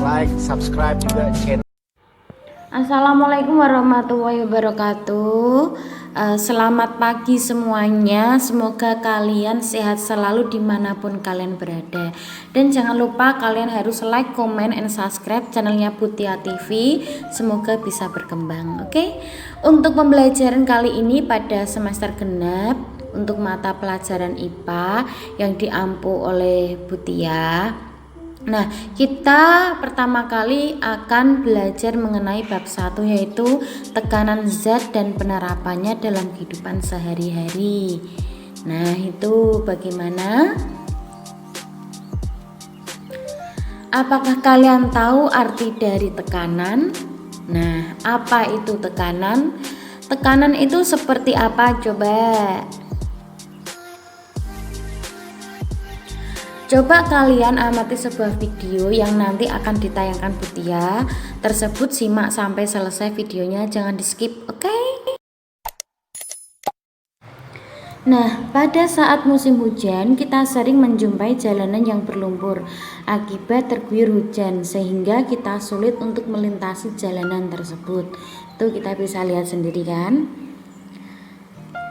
like, subscribe juga channel. Assalamualaikum warahmatullahi wabarakatuh. Selamat pagi semuanya. Semoga kalian sehat selalu dimanapun kalian berada. Dan jangan lupa kalian harus like, comment, and subscribe channelnya Putia TV. Semoga bisa berkembang. Oke. Untuk pembelajaran kali ini pada semester genap untuk mata pelajaran IPA yang diampu oleh Putia. Nah, kita pertama kali akan belajar mengenai bab 1, yaitu tekanan zat dan penerapannya dalam kehidupan sehari-hari. Nah, itu bagaimana? Apakah kalian tahu arti dari tekanan? Nah, apa itu tekanan? Tekanan itu seperti apa? Coba kalian amati sebuah video yang nanti akan ditayangkan Putia tersebut, simak sampai selesai videonya, jangan di skip, oke? Nah, pada saat musim hujan kita sering menjumpai jalanan yang berlumpur akibat terguyur hujan, sehingga kita sulit untuk melintasi jalanan tersebut. Tuh, kita bisa lihat sendiri kan?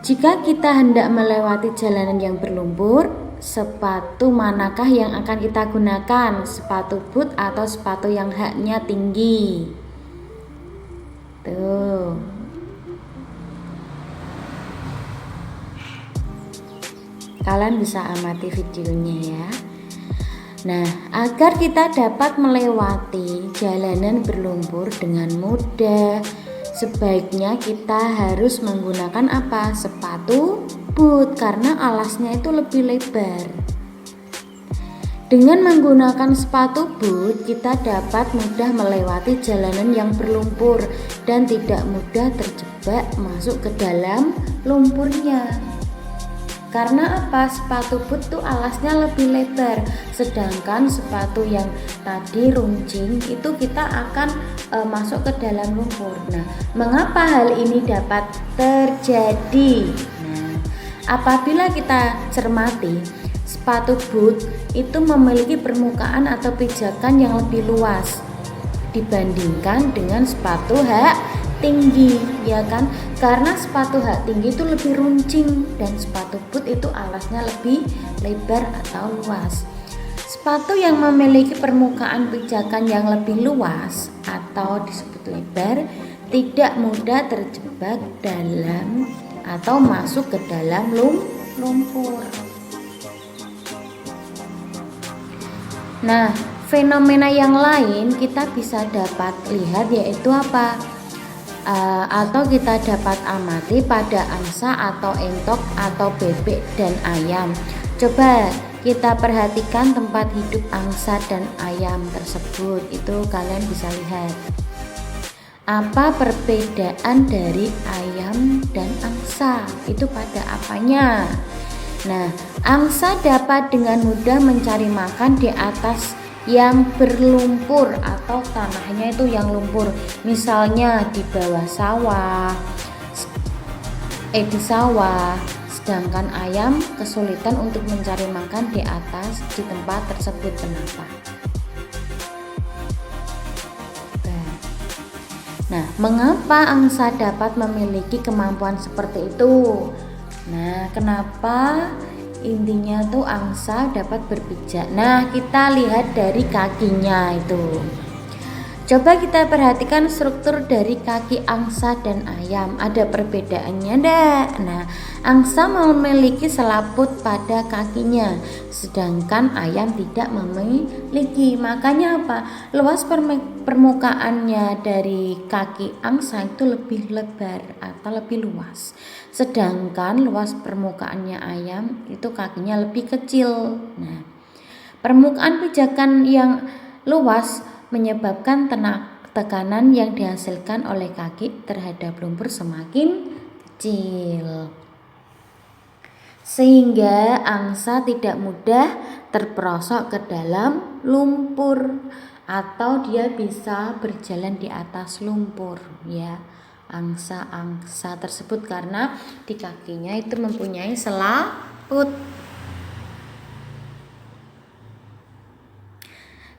Jika kita hendak melewati jalanan yang berlumpur, sepatu manakah yang akan kita gunakan? Sepatu boot atau sepatu yang haknya tinggi? Tuh. Kalian bisa amati videonya ya. Nah, agar kita dapat melewati jalanan berlumpur dengan mudah, sebaiknya kita harus menggunakan apa? Sepatu boot, karena alasnya itu lebih lebar. Dengan menggunakan sepatu boot, kita dapat mudah melewati jalanan yang berlumpur dan tidak mudah terjebak masuk ke dalam lumpurnya. Karena apa? Sepatu boot tuh alasnya lebih lebar, sedangkan sepatu yang tadi runcing itu kita akan masuk ke dalam lumpur. Nah, mengapa hal ini dapat terjadi? Nah, apabila kita cermati, sepatu boot itu memiliki permukaan atau pijakan yang lebih luas dibandingkan dengan sepatu hak tinggi, ya kan? Karena sepatu hak tinggi itu lebih runcing dan sepatu boot itu alasnya lebih lebar atau luas. Sepatu yang memiliki permukaan pijakan yang lebih luas atau disebut lebar tidak mudah terjebak dalam atau masuk ke dalam lumpur. Nah, fenomena yang lain kita bisa dapat lihat, yaitu apa? Atau kita dapat amati pada angsa atau entok atau bebek dan ayam. Coba kita perhatikan tempat hidup angsa dan ayam tersebut, itu kalian bisa lihat. Apa perbedaan dari ayam dan angsa? Itu pada apanya? Nah, angsa dapat dengan mudah mencari makan di atas yang berlumpur atau tanahnya itu yang lumpur, misalnya di bawah sawah, di sawah. Sedangkan ayam kesulitan untuk mencari makan di atas di tempat tersebut. Kenapa? Nah, mengapa angsa dapat memiliki kemampuan seperti itu? Nah, kenapa? Intinya tuh angsa dapat berpijak. Nah, kita lihat dari kakinya itu. Coba kita perhatikan struktur dari kaki angsa dan ayam. Ada perbedaannya enggak? Nah, angsa memiliki selaput pada kakinya, sedangkan ayam tidak memiliki. Makanya apa? Luas permukaannya dari kaki angsa itu lebih lebar atau lebih luas, sedangkan luas permukaannya ayam itu kakinya lebih kecil. Nah, permukaan pijakan yang luas menyebabkan tekanan yang dihasilkan oleh kaki terhadap lumpur semakin kecil, sehingga angsa tidak mudah terperosok ke dalam lumpur atau dia bisa berjalan di atas lumpur, ya. Angsa tersebut karena di kakinya itu mempunyai selaput.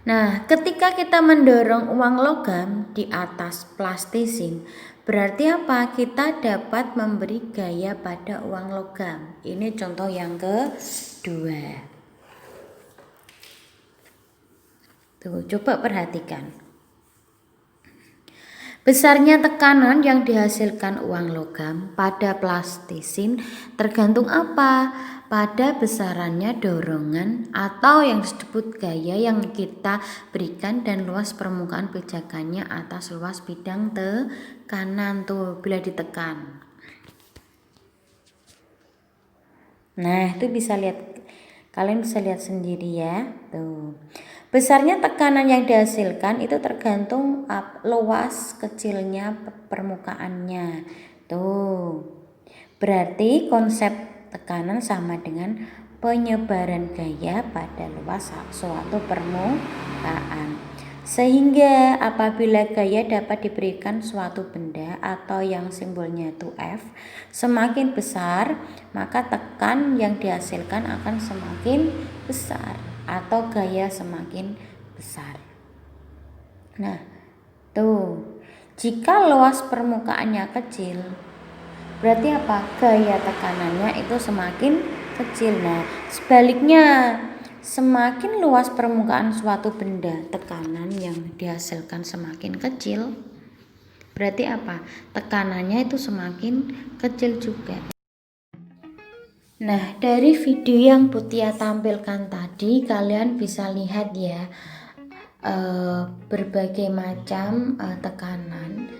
Nah, ketika kita mendorong uang logam di atas plastisin, berarti apa? Kita dapat memberi gaya pada uang logam. Ini contoh yang kedua. Tuh, coba perhatikan. Besarnya tekanan yang dihasilkan uang logam pada plastisin tergantung apa? Pada besarannya dorongan atau yang disebut gaya yang kita berikan dan luas permukaan pijakannya atas luas bidang tekanan tuh bila ditekan. Nah, itu bisa lihat, kalian bisa lihat sendiri ya. Tuh. Besarnya tekanan yang dihasilkan itu tergantung luas kecilnya permukaannya. Tuh. Berarti konsep tekanan sama dengan penyebaran gaya pada luas suatu permukaan. Sehingga apabila gaya dapat diberikan suatu benda atau yang simbolnya itu F semakin besar, maka tekan yang dihasilkan akan semakin besar atau gaya semakin besar. Nah, tuh. Jika luas permukaannya kecil, berarti apa? Gaya tekanannya itu semakin kecil. Nah, sebaliknya, semakin luas permukaan suatu benda, tekanan yang dihasilkan semakin kecil. Berarti apa? Tekanannya itu semakin kecil juga. Nah, dari video yang Butia tampilkan tadi, kalian bisa lihat ya berbagai macam tekanan.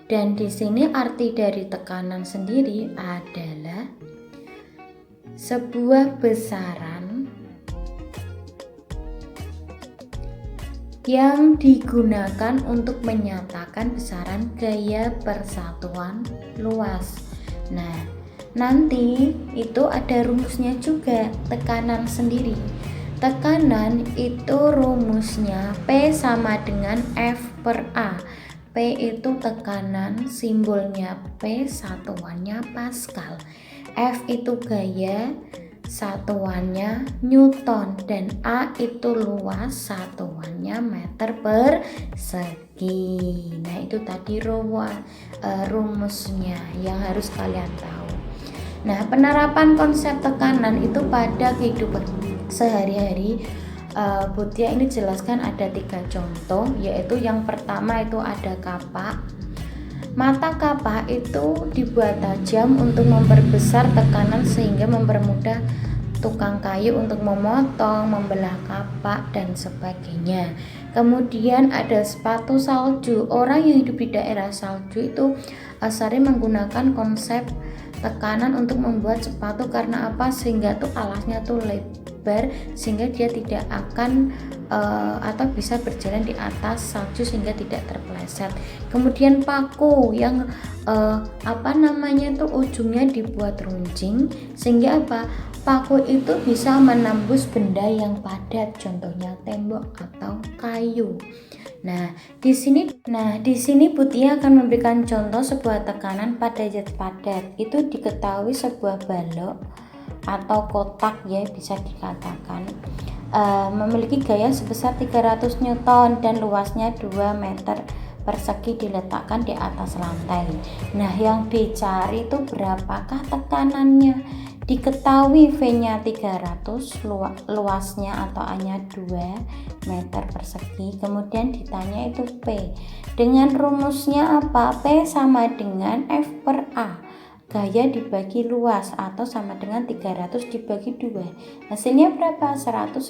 Dan di sini arti dari tekanan sendiri adalah sebuah besaran yang digunakan untuk menyatakan besaran gaya persatuan luas. Nah, nanti itu ada rumusnya juga, tekanan sendiri. Tekanan itu rumusnya P sama dengan F per A. P itu tekanan, simbolnya P, satuannya Pascal. F itu gaya, satuannya Newton, dan A itu luas, satuannya meter persegi. Nah, itu tadi rumusnya yang harus kalian tahu. Nah, penerapan konsep tekanan itu pada kehidupan sehari-hari, Butia ini jelaskan ada 3 contoh, yaitu yang pertama itu ada kapak. Mata kapak itu dibuat tajam untuk memperbesar tekanan sehingga mempermudah tukang kayu untuk memotong, membelah kapak, dan sebagainya. Kemudian ada sepatu salju. Orang yang hidup di daerah salju itu sering menggunakan konsep tekanan untuk membuat sepatu, karena apa? Sehingga tuh alasnya tuh lebar sehingga dia tidak akan atau bisa berjalan di atas salju sehingga tidak terpeleset. Kemudian paku yang tuh ujungnya dibuat runcing sehingga apa? Paku itu bisa menembus benda yang padat, contohnya tembok atau kayu. Nah, di sini Butia akan memberikan contoh sebuah tekanan pada zat padat. Itu diketahui sebuah balok atau kotak ya, bisa dikatakan memiliki gaya sebesar 300 Newton dan luasnya 2 meter persegi diletakkan di atas lantai. Nah, yang dicari itu berapakah tekanannya? Diketahui V-nya 300, luasnya atau A-nya 2 meter persegi. Kemudian ditanya itu P. Dengan rumusnya apa? P sama dengan F per A. Gaya dibagi luas atau sama dengan 300 dibagi 2. Hasilnya berapa? 150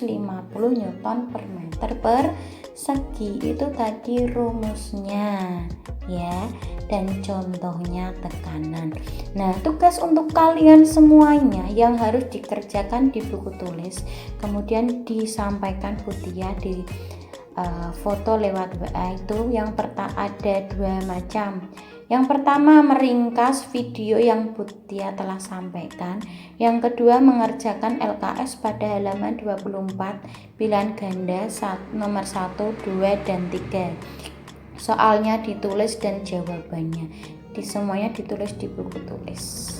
Newton per meter persegi. Itu tadi rumusnya ya, dan contohnya tekanan. Nah, tugas untuk kalian semuanya yang harus dikerjakan di buku tulis, kemudian disampaikan Butia di foto lewat WA itu yang ada 2 macam. Yang pertama, meringkas video yang Butia telah sampaikan. Yang kedua, mengerjakan LKS pada halaman 24 pilihan ganda nomor 1, 2, dan 3. Soalnya ditulis dan jawabannya semuanya ditulis di buku tulis.